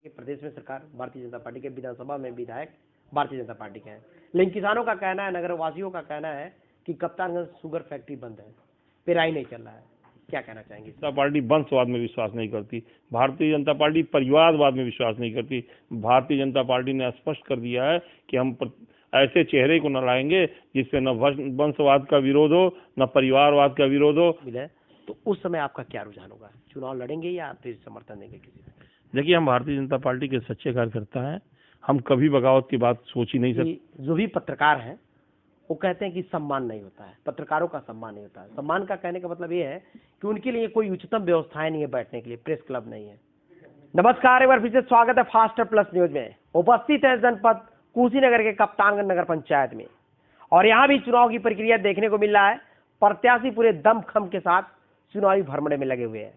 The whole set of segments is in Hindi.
प्रदेश में सरकार भारतीय जनता पार्टी के, विधानसभा में विधायक भारतीय जनता पार्टी के हैं, लेकिन किसानों का कहना है, नगर वासियों का कहना है कि कप्तानगंज शुगर फैक्ट्री बंद है, पेराई नहीं चल रहा है। क्या कहना चाहेंगे? जनता पार्टी वंशवाद में विश्वास नहीं करती, भारतीय जनता पार्टी परिवारवाद में विश्वास नहीं करती। भारतीय जनता पार्टी ने स्पष्ट कर दिया है कि हम ऐसे चेहरे को न लाएंगे जिससे न वंशवाद का विरोध हो, न परिवारवाद का विरोध हो। तो उस समय आपका क्या रुझान होगा? चुनाव लड़ेंगे या फिर समर्थन देंगे किसी को? देखिए, हम भारतीय जनता पार्टी के सच्चे कार्यकर्ता हैं, हम कभी बगावत की बात सोच ही नहीं सकते। जो भी पत्रकार हैं वो कहते हैं कि सम्मान नहीं होता है, पत्रकारों का सम्मान नहीं होता है। सम्मान का कहने का मतलब ये है कि उनके लिए कोई उच्चतम व्यवस्थाएं नहीं है, बैठने के लिए प्रेस क्लब नहीं है। नमस्कार, एक बार फिर से स्वागत है फास्टर प्लस न्यूज में। उपस्थित है जनपद कुशीनगर के कप्तानगंज नगर पंचायत में, और यहाँ भी चुनाव की प्रक्रिया देखने को मिल रहा है। प्रत्याशी पूरे दमखम के साथ चुनावी भ्रमणे में लगे हुए हैं,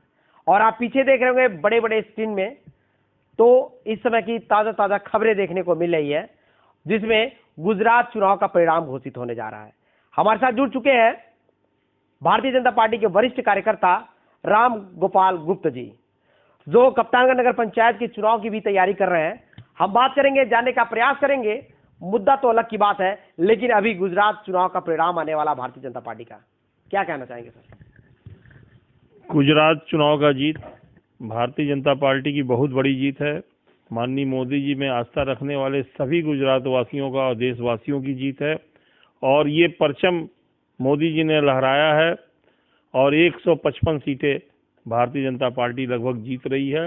और आप पीछे देख रहे होंगे बड़े बड़े स्क्रीन में, तो इस समय की ताजा ताजा खबरें देखने को मिल रही है, जिसमें गुजरात चुनाव का परिणाम घोषित होने जा रहा है। हमारे साथ जुड़ चुके हैं भारतीय जनता पार्टी के वरिष्ठ कार्यकर्ता राम गोपाल गुप्त जी, जो कप्तानगंज नगर पंचायत के चुनाव की भी तैयारी कर रहे हैं। हम बात करेंगे, जानने का प्रयास करेंगे। मुद्दा तो अलग की बात है, लेकिन अभी गुजरात चुनाव का परिणाम आने वाला भारतीय जनता पार्टी का, क्या कहना चाहेंगे सर? गुजरात चुनाव का जीत भारतीय जनता पार्टी की बहुत बड़ी जीत है। माननीय मोदी जी में आस्था रखने वाले सभी गुजरात वासियों का और देशवासियों की जीत है, और ये परचम मोदी जी ने लहराया है, और 155 सीटें भारतीय जनता पार्टी लगभग जीत रही है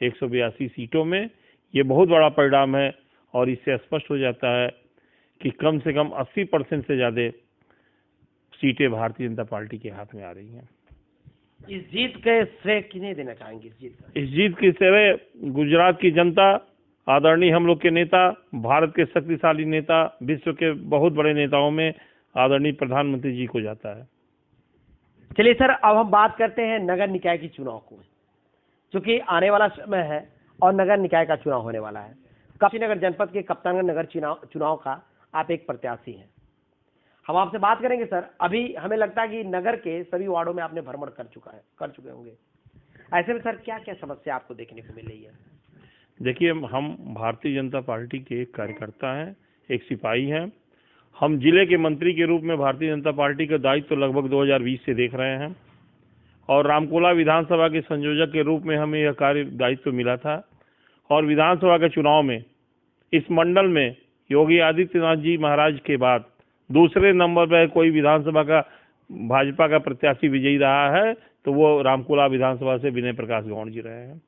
182 सीटों में। ये बहुत बड़ा परिणाम है, और इससे स्पष्ट हो जाता है कि कम से कम 80% से ज़्यादा सीटें भारतीय जनता पार्टी के हाथ में आ रही हैं। इस जीत के श्रेय किन्हें देना चाहेंगे? इस जीत की श्रेय गुजरात की जनता, आदरणीय हम लोग के नेता, भारत के शक्तिशाली नेता, विश्व के बहुत बड़े नेताओं में आदरणीय प्रधानमंत्री जी को जाता है। चलिए सर, अब हम बात करते हैं नगर निकाय की चुनाव को, क्योंकि आने वाला समय है और नगर निकाय का चुनाव होने वाला है। कुशीनगर जनपद के कप्तानगंज नगर चुनाव का आप एक प्रत्याशी हैं। हम आपसे बात करेंगे सर। अभी हमें लगता है कि नगर के सभी वार्डों में आपने भ्रमण कर चुके होंगे। ऐसे में सर क्या क्या समस्या आपको देखने को मिल रही है? देखिए, हम भारतीय जनता पार्टी के एक कार्यकर्ता हैं, एक सिपाही हैं। हम जिले के मंत्री के रूप में भारतीय जनता पार्टी का दायित्व तो लगभग 2020 से देख रहे हैं, और रामकोला विधानसभा के संयोजक के रूप में हमें यह कार्य दायित्व मिला था। और विधानसभा के चुनाव में इस मंडल में योगी आदित्यनाथ जी महाराज के बाद दूसरे नंबर पर कोई विधानसभा का भाजपा का प्रत्याशी विजयी रहा है, तो वो रामकोला विधानसभा से विनय प्रकाश गौड़ जी रहे हैं।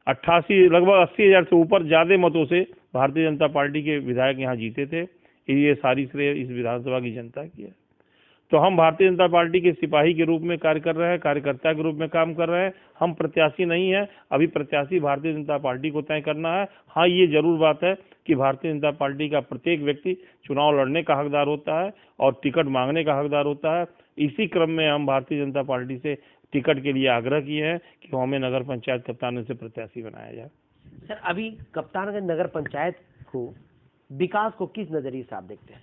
88 लगभग 80,000 से ऊपर ज्यादा मतों से भारतीय जनता पार्टी के विधायक यहाँ जीते थे। ये सारी श्रेय इस विधानसभा की जनता की है। तो हम भारतीय जनता पार्टी के सिपाही के रूप में कार्य कर रहे हैं, कार्यकर्ता के रूप में काम कर रहे हैं। हम प्रत्याशी नहीं है, अभी प्रत्याशी भारतीय जनता पार्टी को तय करना है। हाँ, ये जरूर बात है कि भारतीय जनता पार्टी का प्रत्येक व्यक्ति चुनाव लड़ने का हकदार होता है और टिकट मांगने का हकदार होता है। इसी क्रम में हम भारतीय जनता पार्टी से टिकट के लिए आग्रह किए हैं कि हमें नगर पंचायत कप्तानगंज से प्रत्याशी बनाया जाए। सर, अभी कप्तानगंज नगर पंचायत को विकास को किस नजरिए से आप देखते हैं?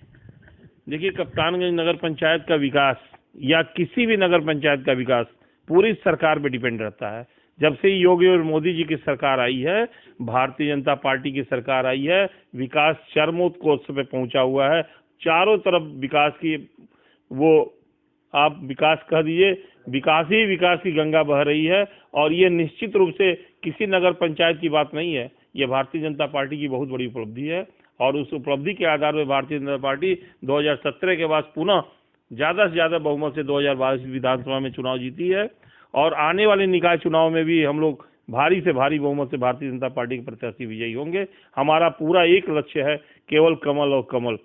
देखिए, कप्तानगंज नगर पंचायत का विकास या किसी भी नगर पंचायत का विकास पूरी सरकार पे डिपेंड रहता है। जब से योगी और मोदी जी की सरकार आई है, भारतीय जनता पार्टी की सरकार आई है, विकास चरमोत्कर्ष पे पहुंचा हुआ है। चारों तरफ विकास की, वो आप विकास कह दीजिए, विकास ही विकास की गंगा बह रही है। और ये निश्चित रूप से किसी नगर पंचायत की बात नहीं है, ये भारतीय जनता पार्टी की बहुत बड़ी उपलब्धि है। और उस उपलब्धि के आधार पर भारतीय जनता पार्टी 2017 के बाद पुनः ज्यादा से ज्यादा बहुमत से 2022 विधानसभा में चुनाव जीती है, और आने वाले निकाय चुनाव में भी हम लोग भारी से भारी बहुमत से भारतीय जनता पार्टी के प्रत्याशी विजयी होंगे। हमारा पूरा एक लक्ष्य है, केवल कमल और कमल।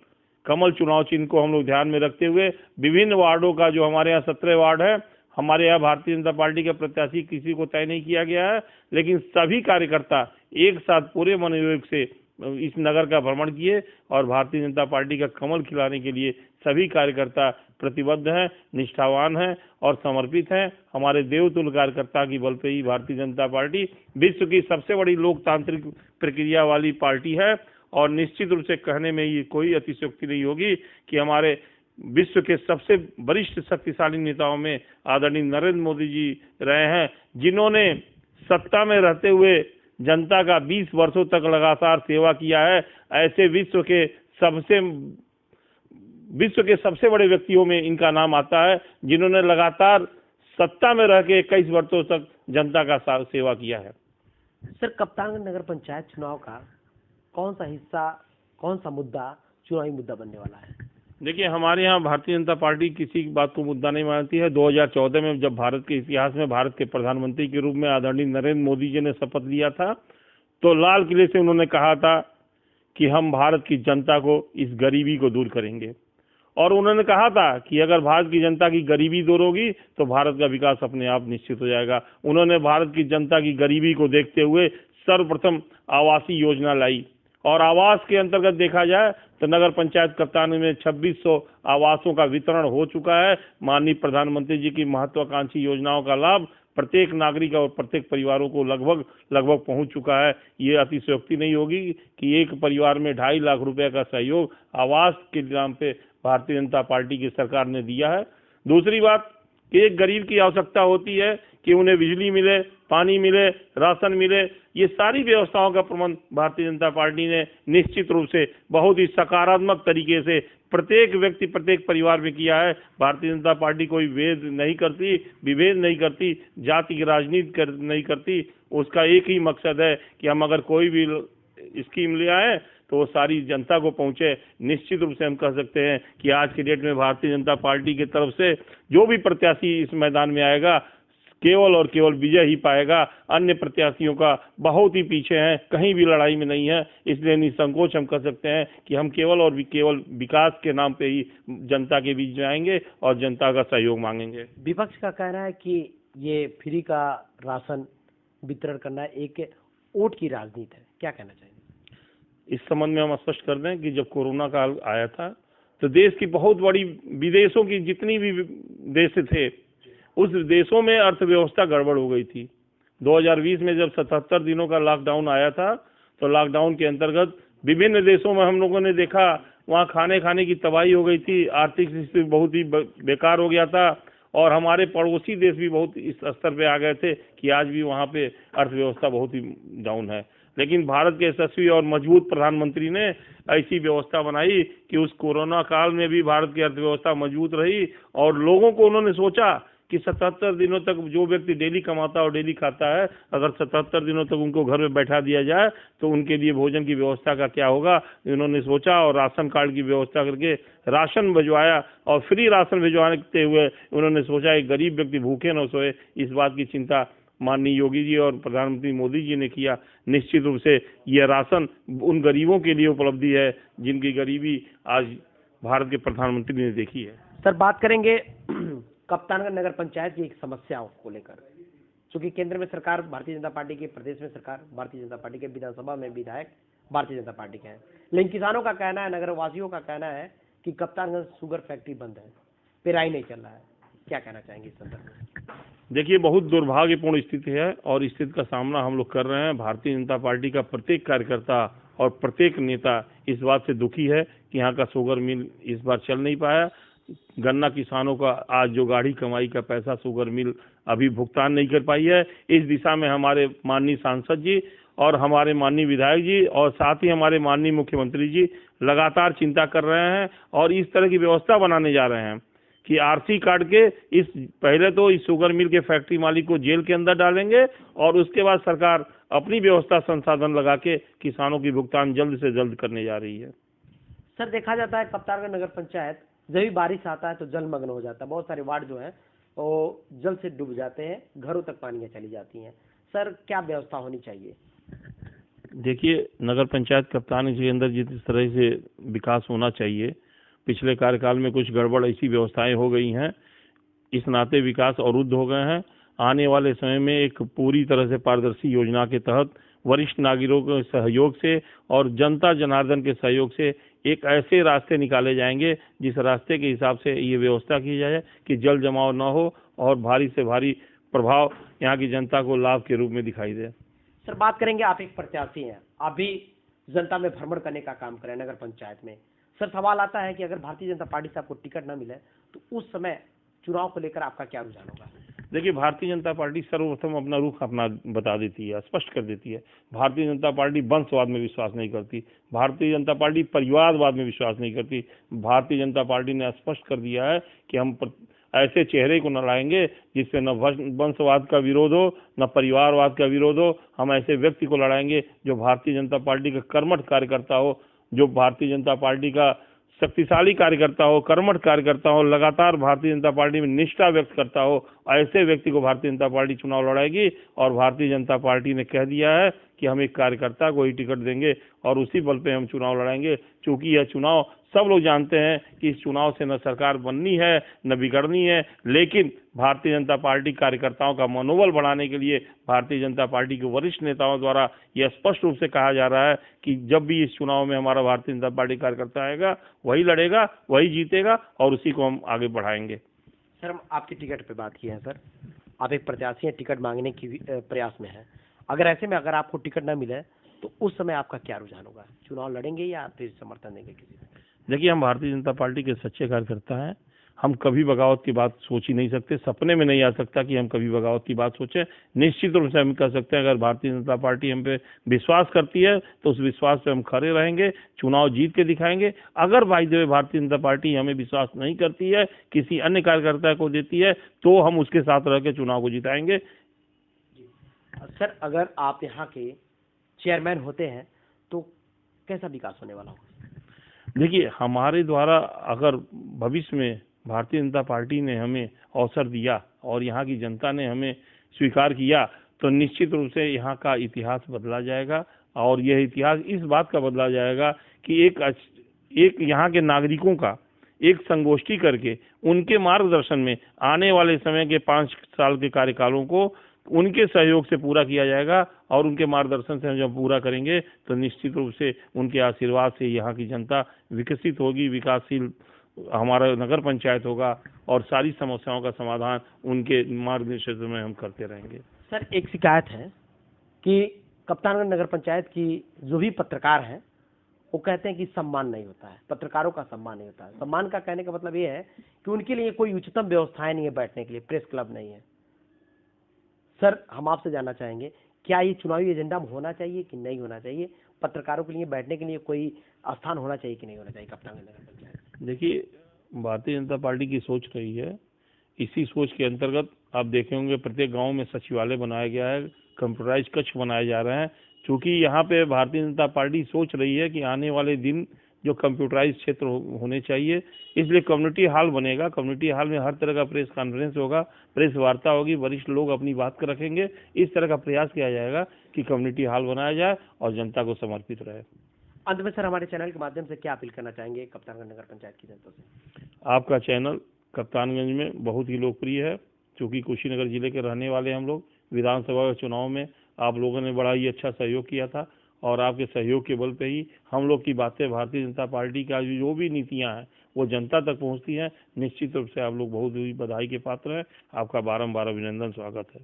कमल चुनाव चिन्ह को हम लोग ध्यान में रखते हुए विभिन्न वार्डों का, जो हमारे यहाँ 17 वार्ड है, हमारे यहाँ भारतीय जनता पार्टी के प्रत्याशी किसी को तय नहीं किया गया है, लेकिन सभी कार्यकर्ता एक साथ पूरे मनोयोग से इस नगर का भ्रमण किए, और भारतीय जनता पार्टी का कमल खिलाने के लिए सभी कार्यकर्ता प्रतिबद्ध हैं, निष्ठावान हैं और समर्पित हैं। हमारे देवतुल्य कार्यकर्ता की बल पे ही भारतीय जनता पार्टी विश्व की सबसे बड़ी लोकतांत्रिक प्रक्रिया वाली पार्टी है, और निश्चित रूप से कहने में ये कोई अतिशयोक्ति नहीं होगी कि हमारे विश्व के सबसे वरिष्ठ शक्तिशाली नेताओं में आदरणीय नरेंद्र मोदी जी रहे हैं, जिन्होंने सत्ता में रहते हुए जनता का 20 वर्षों तक लगातार सेवा किया है। ऐसे विश्व के सबसे बड़े व्यक्तियों में इनका नाम आता है, जिन्होंने लगातार सत्ता में रह के 21 वर्षों तक जनता का सेवा किया है। सर, कप्तानगंज नगर पंचायत चुनाव का कौन सा हिस्सा, कौन सा मुद्दा चुनावी मुद्दा बनने वाला है? देखिए, हमारे यहाँ भारतीय जनता पार्टी किसी बात को मुद्दा नहीं मानती है। 2014 में जब भारत के इतिहास में भारत के प्रधानमंत्री के रूप में आदरणीय नरेंद्र मोदी जी ने शपथ लिया था, तो लाल किले से उन्होंने कहा था कि हम भारत की जनता को इस गरीबी को दूर करेंगे, और उन्होंने कहा था कि अगर भारत की जनता की गरीबी दूर होगी तो भारत का विकास अपने आप निश्चित हो जाएगा। उन्होंने भारत की जनता की गरीबी को देखते हुए सर्वप्रथम आवासीय योजना लाई, और आवास के अंतर्गत देखा जाए तो नगर पंचायत कप्तानगंज में 2600 आवासों का वितरण हो चुका है। माननीय प्रधानमंत्री जी की महत्वाकांक्षी योजनाओं का लाभ प्रत्येक नागरिक और प्रत्येक परिवारों को लगभग पहुंच चुका है। ये अतिशयोक्ति नहीं होगी कि एक परिवार में 2.5 लाख रुपए का सहयोग आवास के नाम पे भारतीय जनता पार्टी की सरकार ने दिया है। दूसरी बात कि एक गरीब की आवश्यकता होती है कि उन्हें बिजली मिले, पानी मिले, राशन मिले। ये सारी व्यवस्थाओं का प्रबंध भारतीय जनता पार्टी ने निश्चित रूप से बहुत ही सकारात्मक तरीके से प्रत्येक व्यक्ति, प्रत्येक परिवार में किया है। भारतीय जनता पार्टी कोई भेद नहीं करती, विभेद नहीं करती, जाति की राजनीति नहीं करती। उसका एक ही मकसद है कि हम अगर कोई भी स्कीम ले आए तो वो सारी जनता को पहुंचे। निश्चित रूप से हम कह सकते हैं कि आज की डेट में भारतीय जनता पार्टी की तरफ से जो भी प्रत्याशी इस मैदान में आएगा, केवल और केवल विजय ही पाएगा। अन्य प्रत्याशियों का बहुत ही पीछे हैं, कहीं भी लड़ाई में नहीं है। इसलिए निसंकोच हम कह सकते हैं कि हम केवल और केवल विकास के नाम पे ही जनता के बीच जाएंगे और जनता का सहयोग मांगेंगे। विपक्ष का कहना है कि ये फ्री का राशन वितरण करना एक वोट की राजनीति है, क्या कहना चाहेंगे? इस संबंध में हम स्पष्ट कर दें कि जब कोरोना काल आया था तो देश की बहुत बड़ी, विदेशों की जितनी भी देश थे, उस देशों में अर्थव्यवस्था गड़बड़ हो गई थी। 2020 में जब 77 दिनों का लॉकडाउन आया था, तो लॉकडाउन के अंतर्गत विभिन्न देशों में हम लोगों ने देखा वहाँ खाने की तबाही हो गई थी, आर्थिक स्थिति बहुत ही बेकार हो गया था, और हमारे पड़ोसी देश भी बहुत इस स्तर पे आ गए थे कि आज भी वहाँ पे अर्थव्यवस्था बहुत ही डाउन है। लेकिन भारत के यशस्वी और मजबूत प्रधानमंत्री ने ऐसी व्यवस्था बनाई कि उस कोरोना काल में भी भारत की अर्थव्यवस्था मजबूत रही, और लोगों को उन्होंने सोचा कि 77 दिनों तक जो व्यक्ति डेली कमाता और डेली खाता है, अगर 77 दिनों तक उनको घर में बैठा दिया जाए तो उनके लिए भोजन की व्यवस्था का क्या होगा। इन्होंने सोचा और राशन कार्ड की व्यवस्था करके राशन भिजवाया, और फ्री राशन भिजवाते हुए उन्होंने सोचा एक गरीब व्यक्ति भूखे न सोए। इस बात की चिंता माननीय योगी जी और प्रधानमंत्री मोदी जी ने किया। निश्चित रूप से यह राशन उन गरीबों के लिए उपलब्धि है जिनकी गरीबी आज भारत के प्रधानमंत्री ने देखी है। सर, बात करेंगे कप्तानगंज नगर पंचायत की एक समस्याओं को लेकर, क्योंकि केंद्र में सरकार भारतीय जनता पार्टी की, प्रदेश में सरकार भारतीय जनता पार्टी के, विधानसभा में विधायक भारतीय जनता पार्टी के हैं। लेकिन किसानों का कहना है, नगर वासियों का कहना है कि कप्तानगंज शुगर फैक्ट्री बंद है, पेराई नहीं चल रहा है। क्या कहना चाहेंगे इस संदर्भ में? देखिए, बहुत दुर्भाग्यपूर्ण स्थिति है और इस स्थिति का सामना हम लोग कर रहे हैं। भारतीय जनता पार्टी का प्रत्येक कार्यकर्ता और प्रत्येक नेता इस बात से दुखी है कि यहाँ का शुगर मिल इस बार चल नहीं पाया। गन्ना किसानों का आज जो गाढ़ी कमाई का पैसा शुगर मिल अभी भुगतान नहीं कर पाई है। इस दिशा में हमारे माननीय सांसद जी और हमारे माननीय विधायक जी और साथ ही हमारे माननीय मुख्यमंत्री जी लगातार चिंता कर रहे हैं और इस तरह की व्यवस्था बनाने जा रहे हैं कि आरसी काट के पहले तो इस शुगर मिल के फैक्ट्री मालिक को जेल के अंदर डालेंगे और उसके बाद सरकार अपनी व्यवस्था संसाधन लगा के किसानों की भुगतान जल्द से जल्द करने जा रही है। सर, देखा जाता है कप्तानगंज नगर पंचायत जब भी बारिश आता है तो जलमग्न हो जाता है। बहुत सारे वार्ड जो है वो जल से डूब जाते हैं, घरों तक पानियाँ चली जाती हैं। सर, क्या व्यवस्था होनी चाहिए? देखिए, नगर पंचायत कप्तानगंज के अंदर जिस तरह से विकास होना चाहिए, पिछले कार्यकाल में कुछ गड़बड़ ऐसी व्यवस्थाएं हो गई हैं, इस नाते विकास अवरुद्ध हो गए हैं। आने वाले समय में एक पूरी तरह से पारदर्शी योजना के तहत वरिष्ठ नागरिकों के सहयोग से और जनता जनार्दन के सहयोग से एक ऐसे रास्ते निकाले जाएंगे जिस रास्ते के हिसाब से ये व्यवस्था की जाए कि जल जमाव न हो और भारी से भारी प्रभाव यहाँ की जनता को लाभ के रूप में दिखाई दे। सर, बात करेंगे, आप एक प्रत्याशी हैं, आप भी जनता में भ्रमण करने का काम करें नगर पंचायत में। सर, सवाल आता है कि अगर भारतीय जनता पार्टी से आपको टिकट न मिले तो उस समय चुनाव को लेकर आपका क्या रुझान होगा? देखिए, भारतीय जनता पार्टी सर्वप्रथम अपना रुख अपना बता देती है, स्पष्ट कर देती है। भारतीय जनता पार्टी वंशवाद में विश्वास नहीं करती, भारतीय जनता पार्टी परिवारवाद में विश्वास नहीं करती। भारतीय जनता पार्टी ने स्पष्ट कर दिया है कि हम ऐसे चेहरे को न लाएंगे जिससे न वंशवाद का विरोध हो, न परिवारवाद का विरोध हो। हम ऐसे व्यक्ति को लड़ाएंगे जो भारतीय जनता पार्टी का कर्मठ कार्यकर्ता हो, जो भारतीय जनता पार्टी का शक्तिशाली कार्यकर्ता हो, कर्मठ कार्यकर्ता हो, लगातार भारतीय जनता पार्टी में निष्ठा व्यक्त करता हो। ऐसे व्यक्ति को भारतीय जनता पार्टी चुनाव लड़ाएगी। और भारतीय जनता पार्टी ने कह दिया है कि हम एक कार्यकर्ता को ही टिकट देंगे और उसी बल पे हम चुनाव लड़ाएंगे। क्योंकि यह चुनाव सब लोग जानते हैं कि इस चुनाव से न सरकार बननी है न बिगड़नी है, लेकिन भारतीय जनता पार्टी कार्यकर्ताओं का मनोबल बढ़ाने के लिए भारतीय जनता पार्टी के वरिष्ठ नेताओं द्वारा यह स्पष्ट रूप से कहा जा रहा है कि जब भी इस चुनाव में हमारा भारतीय जनता पार्टी कार्यकर्ता आएगा, वही लड़ेगा, वही जीतेगा और उसी को हम आगे बढ़ाएंगे। सर, हम आपकी टिकट पे बात किए हैं। सर, आप एक प्रत्याशी हैं, टिकट मांगने की प्रयास में है। अगर ऐसे में अगर आपको टिकट न मिले तो उस समय आपका क्या रुझान होगा? चुनाव लड़ेंगे या फिर समर्थन देंगे किसी को? देखिए, हम भारतीय जनता पार्टी के सच्चे कार्यकर्ता हैं। हम कभी बगावत की बात सोच ही नहीं सकते, सपने में नहीं आ सकता कि हम कभी बगावत की बात सोचें। निश्चित रूप से हम कह सकते हैं, अगर भारतीय जनता पार्टी हम पे विश्वास करती है तो उस विश्वास पे हम खड़े रहेंगे, चुनाव जीत के दिखाएंगे। अगर भाई देव भारतीय जनता पार्टी हमें विश्वास नहीं करती है, किसी अन्य कार्यकर्ता को देती है, तो हम उसके साथ रह के चुनाव को जिताएंगे। सर, अगर आप यहाँ के चेयरमैन होते हैं तो कैसा विकास होने वाला होगा? देखिए, हमारे द्वारा अगर भविष्य में भारतीय जनता पार्टी ने हमें अवसर दिया और यहाँ की जनता ने हमें स्वीकार किया तो निश्चित रूप से यहाँ का इतिहास बदला जाएगा। और यह इतिहास इस बात का बदला जाएगा कि एक यहाँ के नागरिकों का एक संगोष्ठी करके उनके मार्गदर्शन में आने वाले समय के 5 साल के कार्यकालों को उनके सहयोग से पूरा किया जाएगा। और उनके मार्गदर्शन से हम जब पूरा करेंगे तो निश्चित रूप से उनके आशीर्वाद से यहाँ की जनता विकसित होगी, विकासशील हमारा नगर पंचायत होगा और सारी समस्याओं का समाधान उनके मार्गदर्शन में हम करते रहेंगे। सर, एक शिकायत है कि कप्तानगंज नगर पंचायत की जो भी पत्रकार हैं वो कहते हैं कि सम्मान नहीं होता है, पत्रकारों का सम्मान नहीं होता है। सम्मान का कहने का मतलब ये है कि उनके लिए कोई उच्चतम व्यवस्थाएं नहीं है, बैठने के लिए प्रेस क्लब नहीं है। सर, हम आपसे जानना चाहेंगे, क्या ये चुनावी एजेंडा में होना चाहिए कि नहीं होना चाहिए? पत्रकारों के लिए बैठने के लिए कोई स्थान होना चाहिए कि नहीं होना चाहिए कप्तानगंज नगर पंचायत? देखिए, भारतीय जनता पार्टी की सोच रही है, इसी सोच के अंतर्गत आप देखे होंगे प्रत्येक गांव में सचिवालय बनाया गया है, कंप्यूटराइज कक्ष बनाए जा रहे हैं। क्योंकि यहाँ पे भारतीय जनता पार्टी सोच रही है कि आने वाले दिन जो कंप्यूटराइज क्षेत्र होने चाहिए, इसलिए कम्युनिटी हॉल बनेगा। कम्युनिटी हॉल में हर तरह का प्रेस कॉन्फ्रेंस होगा, प्रेस वार्ता होगी, वरिष्ठ लोग अपनी बात कर रखेंगे। इस तरह का प्रयास किया जाएगा कि कम्युनिटी हॉल बनाया जाए और जनता को समर्पित रहे। अंत में सर, हमारे चैनल के माध्यम से क्या अपील करना चाहेंगे कप्तानगंज नगर पंचायत की जनता से? आपका चैनल कप्तानगंज में बहुत ही लोकप्रिय है, क्योंकि कुशीनगर जिले के रहने वाले हम लोग। विधानसभा के चुनाव में आप लोगों ने बड़ा ही अच्छा सहयोग किया था और आपके सहयोग के बल पे ही हम लोग की बातें, भारतीय जनता पार्टी का जो भी नीतियां हैं वो जनता तक पहुंचती हैं। निश्चित रूप से आप लोग बहुत ही बधाई के पात्र हैं। आपका बारंबार अभिनंदन, स्वागत है।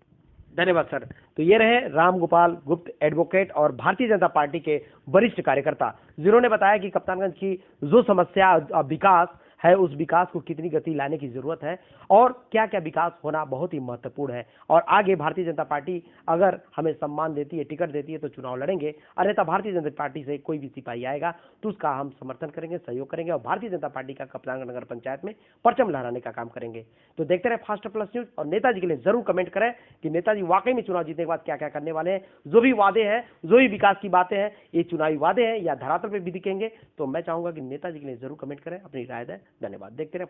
धन्यवाद सर। तो ये रहे राम गोपाल गुप्त, एडवोकेट और भारतीय जनता पार्टी के वरिष्ठ कार्यकर्ता, जिन्होंने बताया कि कप्तानगंज की जो समस्या विकास है, उस विकास को कितनी गति लाने की जरूरत है और क्या क्या विकास होना बहुत ही महत्वपूर्ण है। और आगे भारतीय जनता पार्टी अगर हमें सम्मान देती है, टिकट देती है तो चुनाव लड़ेंगे, अन्यथा भारतीय जनता पार्टी से कोई भी सिपाही आएगा तो उसका हम समर्थन करेंगे, सहयोग करेंगे और भारतीय जनता पार्टी का कप्तानगंज नगर पंचायत में परचम लहराने का काम करेंगे। तो देखते रहे फास्ट प्लस न्यूज और नेताजी के लिए जरूर कमेंट करें कि नेताजी वाकई में चुनाव जीतने के बाद क्या क्या करने वाले हैं। जो भी वादे हैं, जो भी विकास की बातें हैं, ये चुनावी वादे हैं या धरातल पर भी दिखेंगे। तो मैं चाहूंगा कि नेताजी के लिए जरूर कमेंट करें, अपनी राय दें। धन्यवाद। देखते रहे